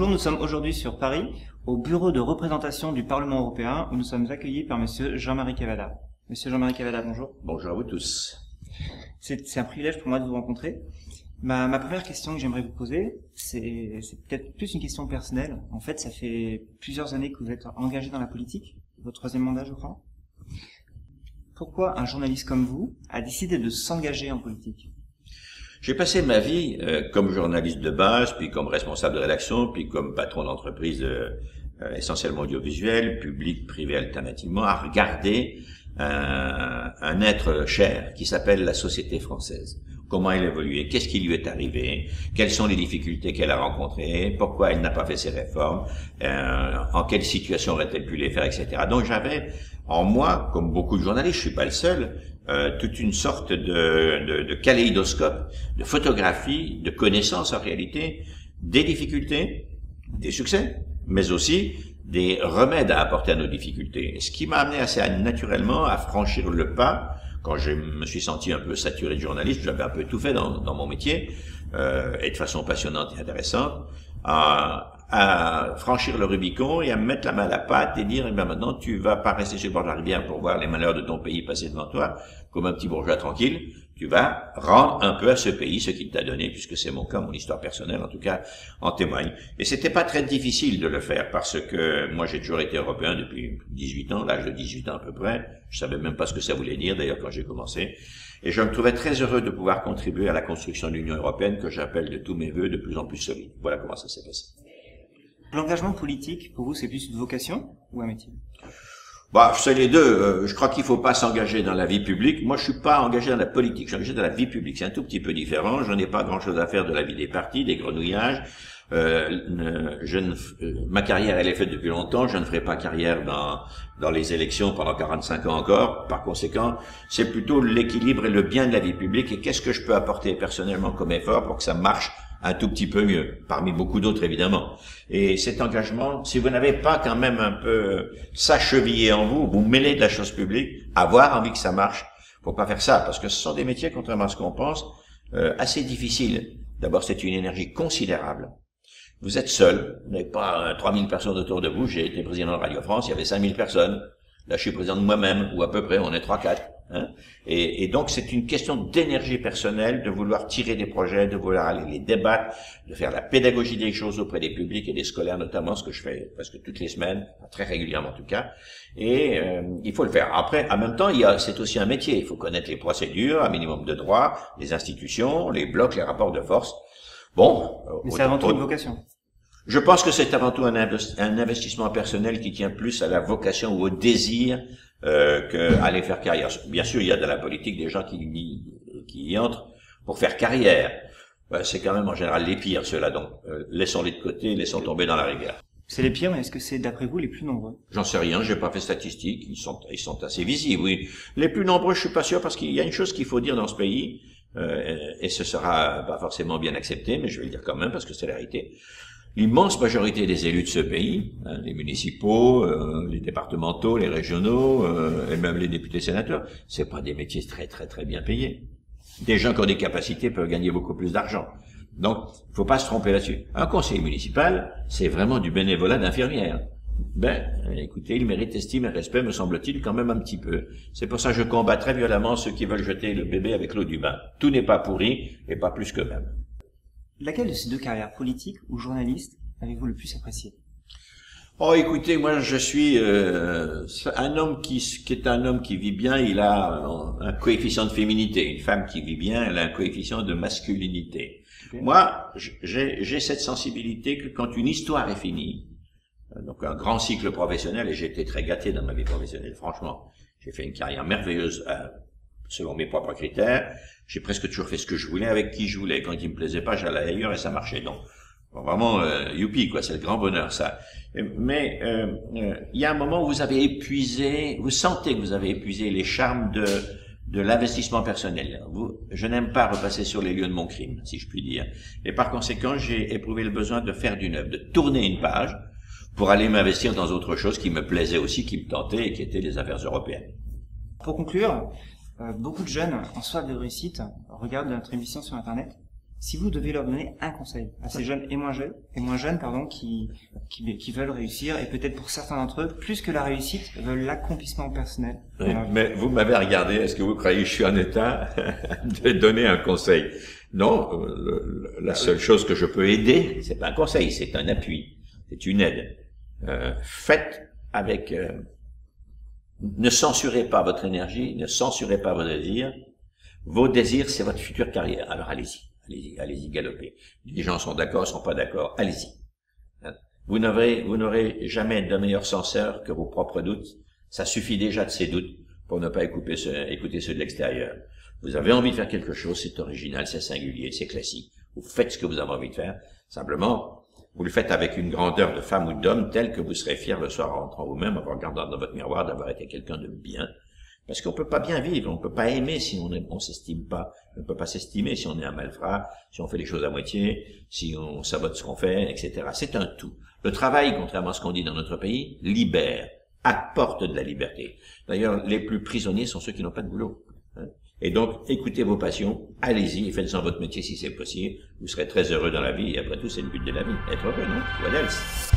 Bonjour, nous sommes aujourd'hui sur Paris, au bureau de représentation du Parlement européen, où nous sommes accueillis par Monsieur Jean-Marie Cavada. Monsieur Jean-Marie Cavada, bonjour. Bonjour à vous tous. C'est un privilège pour moi de vous rencontrer. Ma première question que j'aimerais vous poser, c'est peut-être plus une question personnelle. En fait, ça fait plusieurs années que vous êtes engagé dans la politique, votre troisième mandat, je crois. Pourquoi un journaliste comme vous a décidé de s'engager en politique ? J'ai passé ma vie comme journaliste de base, puis comme responsable de rédaction, puis comme patron d'entreprise essentiellement audiovisuelle, public, privé alternativement, à regarder un être cher qui s'appelle la société française. Comment elle évoluait, qu'est-ce qui lui est arrivé, quelles sont les difficultés qu'elle a rencontrées, pourquoi elle n'a pas fait ses réformes, en quelle situation aurait-elle pu les faire, etc. Donc j'avais en moi, comme beaucoup de journalistes, je suis pas le seul, toute une sorte de kaléidoscope, de photographie, de connaissances en réalité, des difficultés, des succès, mais aussi des remèdes à apporter à nos difficultés. Ce qui m'a amené assez naturellement à franchir le pas, quand je me suis senti un peu saturé de journalisme, j'avais un peu tout fait dans mon métier, et de façon passionnante et intéressante, à franchir le Rubicon et à me mettre la main à la pâte et dire, eh bien maintenant, tu vas pas rester sur le bord de la rivière pour voir les malheurs de ton pays passer devant toi, comme un petit bourgeois tranquille, tu vas rendre un peu à ce pays ce qu'il t'a donné, puisque c'est mon cas, mon histoire personnelle, en tout cas, en témoigne. Et c'était pas très difficile de le faire, parce que moi, j'ai toujours été européen depuis 18 ans, l'âge de 18 ans à peu près. Je savais même pas ce que ça voulait dire, d'ailleurs, quand j'ai commencé. Et je me trouvais très heureux de pouvoir contribuer à la construction de l'Union européenne, que j'appelle de tous mes vœux de plus en plus solide. Voilà comment ça s'est passé. L'engagement politique, pour vous, c'est plus une vocation ou un métier ? Bah, c'est les deux. Je crois qu'il faut pas s'engager dans la vie publique. Moi, je suis pas engagé dans la politique. Je suis engagé dans la vie publique. C'est un tout petit peu différent. Je n'ai pas grand-chose à faire de la vie des partis, des grenouillages. Ma carrière, elle est faite depuis longtemps. Je ne ferai pas carrière dans les élections pendant 45 ans encore. Par conséquent, c'est plutôt l'équilibre et le bien de la vie publique. Et qu'est-ce que je peux apporter personnellement comme effort pour que ça marche un tout petit peu mieux, parmi beaucoup d'autres évidemment. Et cet engagement, si vous n'avez pas quand même un peu ça chevillé en vous, vous mêlez de la chose publique, avoir envie que ça marche, faut pas faire ça, parce que ce sont des métiers, contrairement à ce qu'on pense, assez difficiles. D'abord, c'est une énergie considérable. Vous êtes seul, vous n'avez pas 3000 personnes autour de vous. J'ai été président de Radio France, il y avait 5000 personnes. Là, je suis président de moi-même, ou à peu près, on est 3-4. Hein, et donc c'est une question d'énergie personnelle, de vouloir tirer des projets, de vouloir aller les débattre, de faire la pédagogie des choses auprès des publics et des scolaires notamment, ce que je fais presque toutes les semaines, très régulièrement en tout cas, et il faut le faire. Après, en même temps, c'est aussi un métier, il faut connaître les procédures, un minimum de droits, les institutions, les blocs, les rapports de force. Bon, mais c'est avant tout une vocation. Je pense que c'est avant tout un investissement personnel qui tient plus à la vocation ou au désir qu'aller faire carrière. Bien sûr, il y a dans la politique des gens qui y entrent pour faire carrière. C'est quand même en général les pires, ceux-là. Donc, laissons-les de côté, laissons tomber dans la rivière. C'est les pires, mais est-ce que c'est, d'après vous, les plus nombreux ? J'en sais rien, j'ai pas fait statistique. Ils sont assez visibles, oui. Les plus nombreux, je suis pas sûr, parce qu'il y a une chose qu'il faut dire dans ce pays, et ce sera pas forcément bien accepté, mais je vais le dire quand même, parce que c'est la réalité. L'immense majorité des élus de ce pays, les municipaux, les départementaux, les régionaux, et même les députés sénateurs, c'est pas des métiers très très très bien payés. Des gens qui ont des capacités peuvent gagner beaucoup plus d'argent. Donc, il faut pas se tromper là-dessus. Un conseiller municipal, c'est vraiment du bénévolat d'infirmière. Écoutez, il mérite estime et respect, me semble-t-il, quand même un petit peu. C'est pour ça que je combats très violemment ceux qui veulent jeter le bébé avec l'eau du bain. Tout n'est pas pourri, et pas plus qu'eux-mêmes. Laquelle de ces deux carrières, politique ou journaliste, avez-vous le plus apprécié ? Oh, écoutez, moi, je suis un homme qui est un homme qui vit bien. Il a un coefficient de féminité. Une femme qui vit bien, elle a un coefficient de masculinité. Okay. Moi, j'ai cette sensibilité que quand une histoire est finie, donc un grand cycle professionnel, et j'ai été très gâté dans ma vie professionnelle, franchement, j'ai fait une carrière merveilleuse selon mes propres critères. J'ai presque toujours fait ce que je voulais avec qui je voulais. Quand il me plaisait pas, j'allais ailleurs et ça marchait. Donc, vraiment, youpi, quoi, c'est le grand bonheur, ça. Mais il y a un moment où vous avez épuisé, vous sentez que vous avez épuisé les charmes de l'investissement personnel. Je n'aime pas repasser sur les lieux de mon crime, si je puis dire. Et par conséquent, j'ai éprouvé le besoin de faire du neuf, de tourner une page pour aller m'investir dans autre chose qui me plaisait aussi, qui me tentait et qui était les affaires européennes. Pour conclure, beaucoup de jeunes en soif de réussite regardent notre émission sur Internet. Si vous devez leur donner un conseil à ces jeunes et moins jeunes, pardon, qui veulent réussir, et peut-être pour certains d'entre eux, plus que la réussite, veulent l'accomplissement personnel. Oui, mais vous m'avez regardé, est-ce que vous croyez que je suis en état de donner un conseil? Non, la seule chose que je peux aider, c'est pas un conseil, c'est un appui, c'est une aide. Faites avec... ne censurez pas votre énergie, ne censurez pas vos désirs. Vos désirs, c'est votre future carrière. Alors allez-y. Allez-y, galopez. Les gens sont d'accord, sont pas d'accord, allez-y. Vous n'aurez jamais de meilleur censeur que vos propres doutes. Ça suffit déjà de ces doutes pour ne pas écouter ceux de l'extérieur. Vous avez envie de faire quelque chose, c'est original, c'est singulier, c'est classique. Vous faites ce que vous avez envie de faire. Simplement, vous le faites avec une grandeur de femme ou d'homme telle que vous serez fier le soir en rentrant vous-même, en regardant dans votre miroir, d'avoir été quelqu'un de bien. Parce qu'on peut pas bien vivre, on peut pas aimer si on s'estime pas, on peut pas s'estimer si on est un malfrat, si on fait les choses à moitié, si on sabote ce qu'on fait, etc. C'est un tout. Le travail, contrairement à ce qu'on dit dans notre pays, libère, apporte de la liberté. D'ailleurs, les plus prisonniers sont ceux qui n'ont pas de boulot. Et donc, écoutez vos passions, allez-y et faites-en votre métier si c'est possible. Vous serez très heureux dans la vie et après tout, c'est le but de la vie. Être heureux, non? What else?